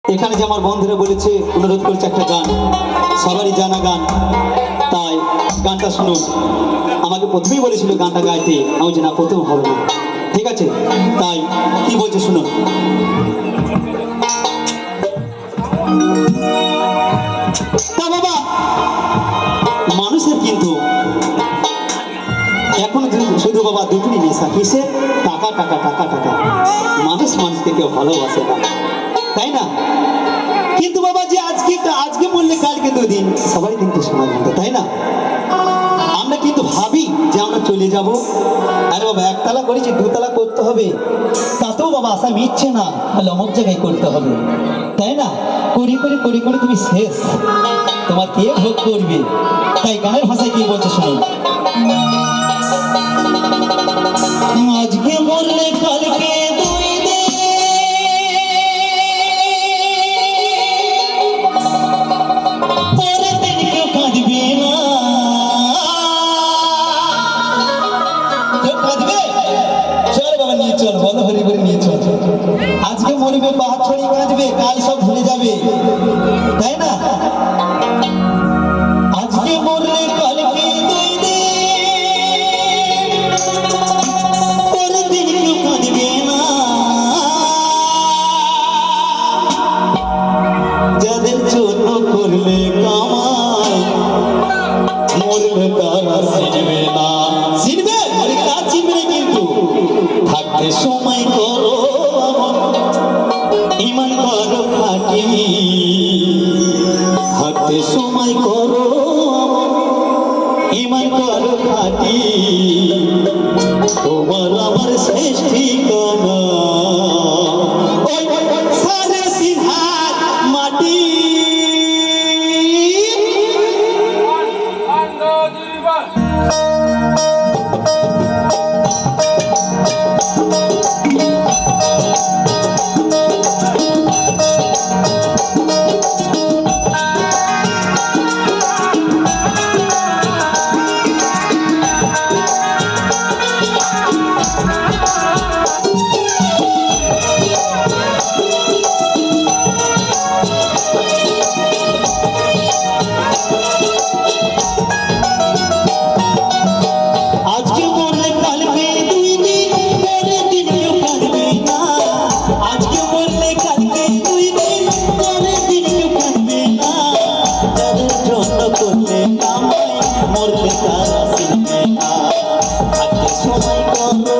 এখানে যে আমার বন্ধুরা বলেছে অনুরোধ করেছে একটা গান, সবারই জানা গান, তাই গানটা শুনুন। আমাকে প্রথমেই বলেছিল গানটা গাইতে, আমি যে না প্রথম হবে না, ঠিক আছে, তাই কি বলছে শুনুন। তা বাবা, মানুষের কিন্তু এখন শুধু বাবা দুটোই নেশা, কিসের? টাকা টাকা টাকা টাকা। মানুষ মানুষকে কেউ ভালোবাসে না, তাই না? কিন্তু বাবা যে আজকে বললে কালকে দুদিন, সবাই কিন্তু শোনা যাবে, তাই না? আমরা কিন্তু ভাবি যে আমরা চলে যাব, আরে বাবা একতলা করেছি দুতলা করতে হবে, তাতেও বাবা আশা মিটছে না, তাহলে অমুক জায়গায় করতে হবে, তাই না? করি করে করি করে তুমি শেষ, তোমার কে ভোগ করবে? তাই গানের ভাষায় কি বলছে শুনুন। আজকে বললে কালকে দুই দিন, পরের দিন কেউ কাঁদবে না, কেউ কাঁদবে? চল বাবা নিয়ে চল, বলো হরি করে নিয়ে চল। আজকে মরবে বাহাত ছড়ি কাঁদবে, কাল সব ভুলে যাবে, তাই না? আজকে মরলে কালকে দুই দিন, পরের দিন কেউ কাঁদবে না। যাদের জন্য করলে কামাই, মরলে তারা চিনবে না। চিনবে? মরে গেলে আর চিনবে না, কিন্তু থাকতে সময় করো ইমান করো খাটি, থাকতে সময় করো ইমান করো খাটি, তোমার আমার শেষ ঠিকানা ওই সাড়ে 3 হাত মাটি। আজকে বললে কালকে দুই দিন, পরের দিন কেউ কাঁদবে না। আজকে বললে কালকে দুই দিন, পরের দিন কেউ কাঁদবে না। যাদের জন্য করলে কামাই, মরলে তারা চিনবে না। থাকতে সময় করো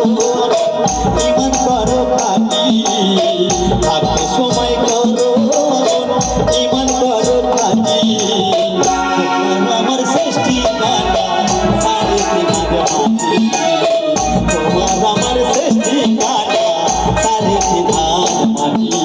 ইমান করো খাটি, থাকতে সময় করো ইমান করো খাটি, তোমার আমার শেষ ঠিকানা সাড়ে 3 হাত মাটি, তোমার আমার শেষ ঠিকানা সাড়ে 3 হাত মাটি।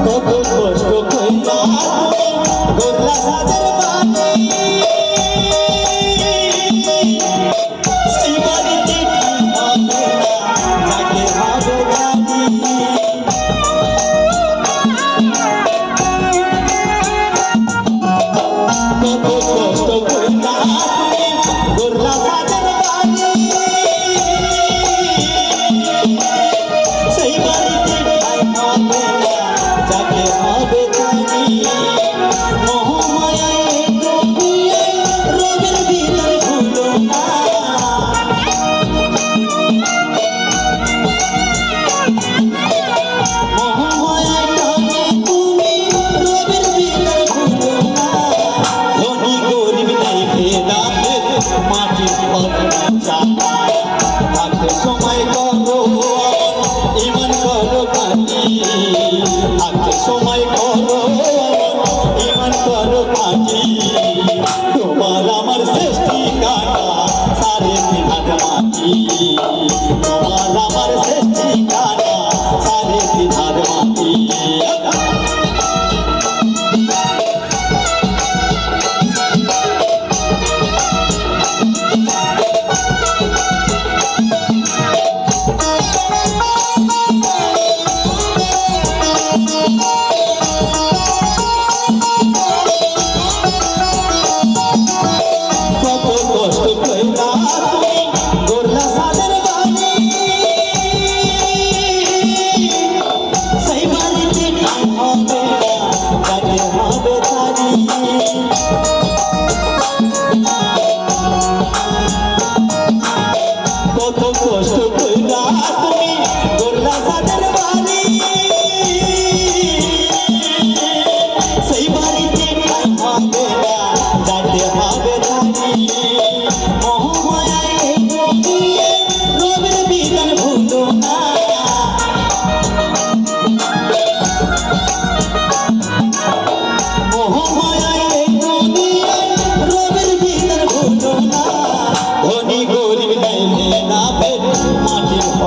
কত কষ্ট কইরা গোল্লা সাজের বাড়ি, সেই বাড়িতে ঠাই হবে না, যাকে হবে জানি। কত কষ্ট কইরা গোল্লা সাজের বাড়ি, সেই বাড়িতে ঠাই হবে না, যাকে হবে জানি। মোহমায়ায় ডুবিয়ে রোগের ভিতর ভুলো না,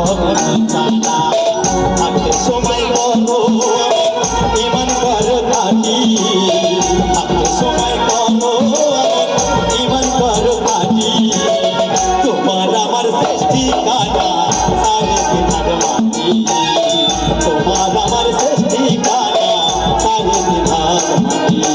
হবে জানা থাকতে সময় করো ইমান করো কাটি থাকতে সময় করো ইমান করো কাটি তোমার আমার সৃষ্টি কানা সারে দিনার মাটি তোমার আমার সৃষ্টি কানা সারে দিনার মাটি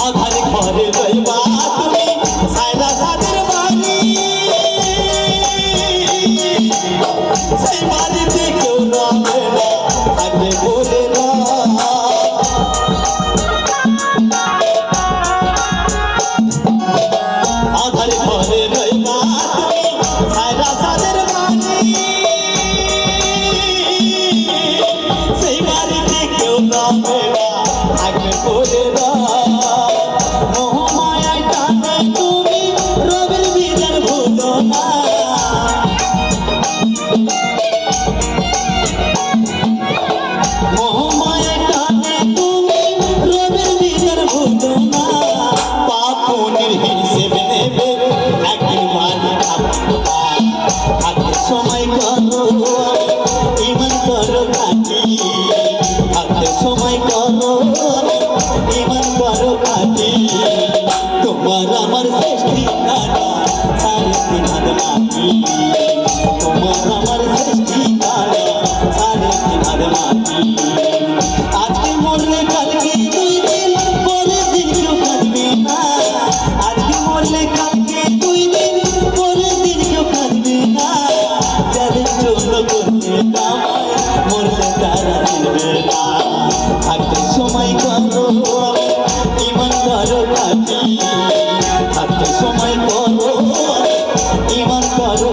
আধার ঘরে রইবা তুমি সাইরা সাদের বাড়ি সেই বাড়িতে কেউ রবে না থাকবে বলে না আধার ঘরে রইবা তুমি সাইরা সাদের বাড়ি সেই বাড়িতে কেউ রবে না থাকবে বলে না সময় করো ইমান করো কাটি থাকতে সময় করো ইমান করো কাটি তোমার আমার সৃষ্টি কানা সারে দিনার মাটি তোমার আমার সৃষ্টি কানা সারে দিনার মাটি আজকে মরলে কালকে দুই দিন পরের দিন কেউ কাঁদবে না আজকে মরলে কালকে দুই দিন পরের দিন কেউ কাঁদবে না যাদের জন্য করতে কামাই মরলে তারা চিনবে না থাকতে সময় করো